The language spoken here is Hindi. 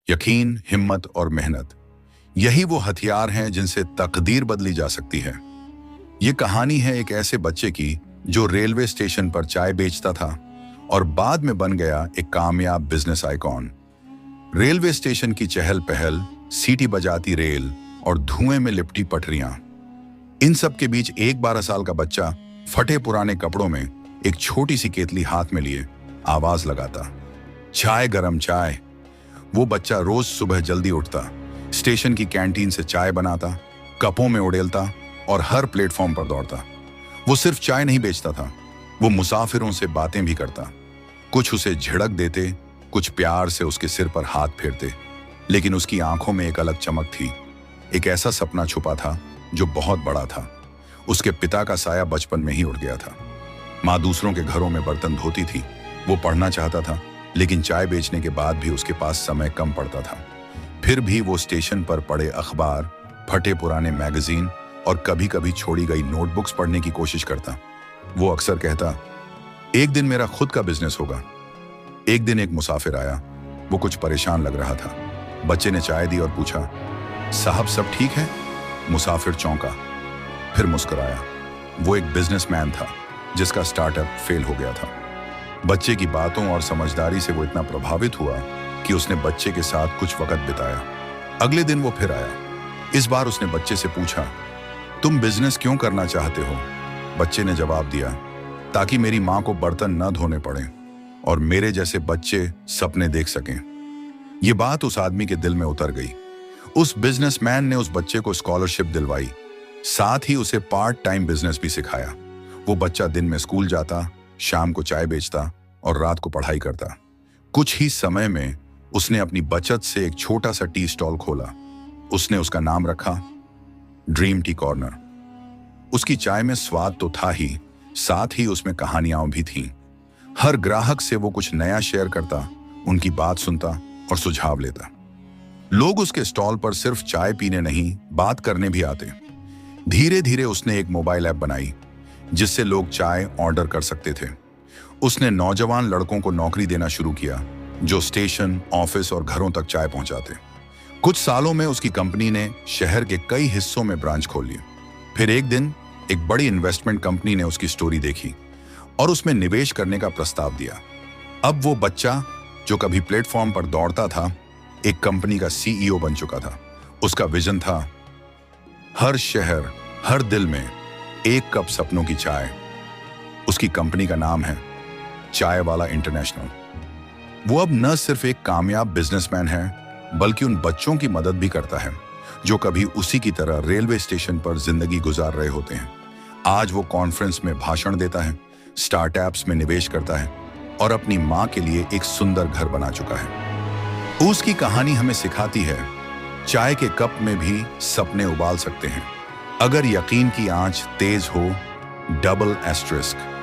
यकीन, हिम्मत और मेहनत, यही वो हथियार हैं जिनसे तकदीर बदली जा सकती है। ये कहानी है एक ऐसे बच्चे की जो रेलवे स्टेशन पर चाय बेचता था और बाद में बन गया एक कामयाब बिजनेस आइकॉन। रेलवे स्टेशन की चहल पहल, सीटी बजाती रेल और धुएं में लिपटी पटरियां, इन सब के बीच एक 12 साल का बच्चा फटे पुराने कपड़ों में एक छोटी सी केतली हाथ में लिए आवाज लगाता, चाय गरम चाय। वो बच्चा रोज सुबह जल्दी उठता, स्टेशन की कैंटीन से चाय बनाता, कपों में उड़ेलता और हर प्लेटफॉर्म पर दौड़ता। वो सिर्फ चाय नहीं बेचता था, वो मुसाफिरों से बातें भी करता। कुछ उसे झिड़क देते, कुछ प्यार से उसके सिर पर हाथ फेरते, लेकिन उसकी आंखों में एक अलग चमक थी। एक ऐसा सपना छुपा था जो बहुत बड़ा था। उसके पिता का साया बचपन में ही उड़ गया था। माँ दूसरों के घरों में बर्तन धोती थी। वो पढ़ना चाहता था, लेकिन चाय बेचने के बाद भी उसके पास समय कम पड़ता था। फिर भी वो स्टेशन पर पड़े अखबार, फटे पुराने मैगजीन और कभी कभी छोड़ी गई नोटबुक्स पढ़ने की कोशिश करता। वो अक्सर कहता, एक दिन मेरा खुद का बिजनेस होगा। एक दिन एक मुसाफिर आया। वो कुछ परेशान लग रहा था। बच्चे ने चाय दी और पूछा, साहब सब ठीक है? मुसाफिर चौंका, फिर मुस्कुराया। वो एक बिजनेसमैन था जिसका स्टार्टअप फेल हो गया था। बच्चे की बातों और समझदारी से वो इतना प्रभावित हुआ कि उसने बच्चे के साथ कुछ वक्त बिताया। अगले दिन वो फिर आया। इस बार उसने बच्चे से पूछा, तुम बिजनेस क्यों करना चाहते हो? बच्चे ने जवाब दिया, ताकि मेरी माँ को बर्तन न धोने पड़े और मेरे जैसे बच्चे सपने देख सकें। ये बात उस आदमी के दिल में उतर गई। उस बिजनेसमैन ने उस बच्चे को स्कॉलरशिप दिलवाई, साथ ही उसे पार्ट टाइम बिजनेस भी सिखाया। वो बच्चा दिन में स्कूल जाता, शाम को चाय बेचता और रात को पढ़ाई करता। कुछ ही समय में उसने अपनी बचत से एक छोटा सा टी स्टॉल खोला। उसने उसका नाम रखा ड्रीम टी कॉर्नर। उसकी चाय में स्वाद तो था ही, साथ ही उसमें कहानियां भी थीं। हर ग्राहक से वो कुछ नया शेयर करता, उनकी बात सुनता और सुझाव लेता। लोग उसके स्टॉल पर सिर्फ चाय पीने नहीं, बात करने भी आते। धीरे धीरे उसने एक मोबाइल ऐप बनाई जिससे लोग चाय ऑर्डर कर सकते थे। उसने नौजवान लड़कों को नौकरी देना शुरू किया जो स्टेशन, ऑफिस और घरों तक चाय पहुंचाते। कुछ सालों में उसकी कंपनी ने शहर के कई हिस्सों में ब्रांच खोल लिए। फिर एक दिन एक बड़ी इन्वेस्टमेंट कंपनी ने उसकी स्टोरी देखी और उसमें निवेश करने का प्रस्ताव दिया। अब वो बच्चा जो कभी प्लेटफॉर्म पर दौड़ता था, एक कंपनी का सीईओ बन चुका था। उसका विजन था, हर शहर, हर दिल में एक कप सपनों की चाय। उसकी कंपनी का नाम है चाय वाला इंटरनेशनल। वो अब न सिर्फ एक कामयाब बिजनेसमैन है, बल्कि उन बच्चों की मदद भी करता है जो कभी उसी की तरह रेलवे स्टेशन पर जिंदगी गुजार रहे होते हैं। आज वो कॉन्फ्रेंस में भाषण देता है, स्टार्टअप्स में निवेश करता है और अपनी माँ के लिए एक सुंदर घर बना चुका है। उसकी कहानी हमें सिखाती है, चाय के कप में भी सपने उबाल सकते हैं, अगर यकीन की आंच तेज हो। Double asterisk.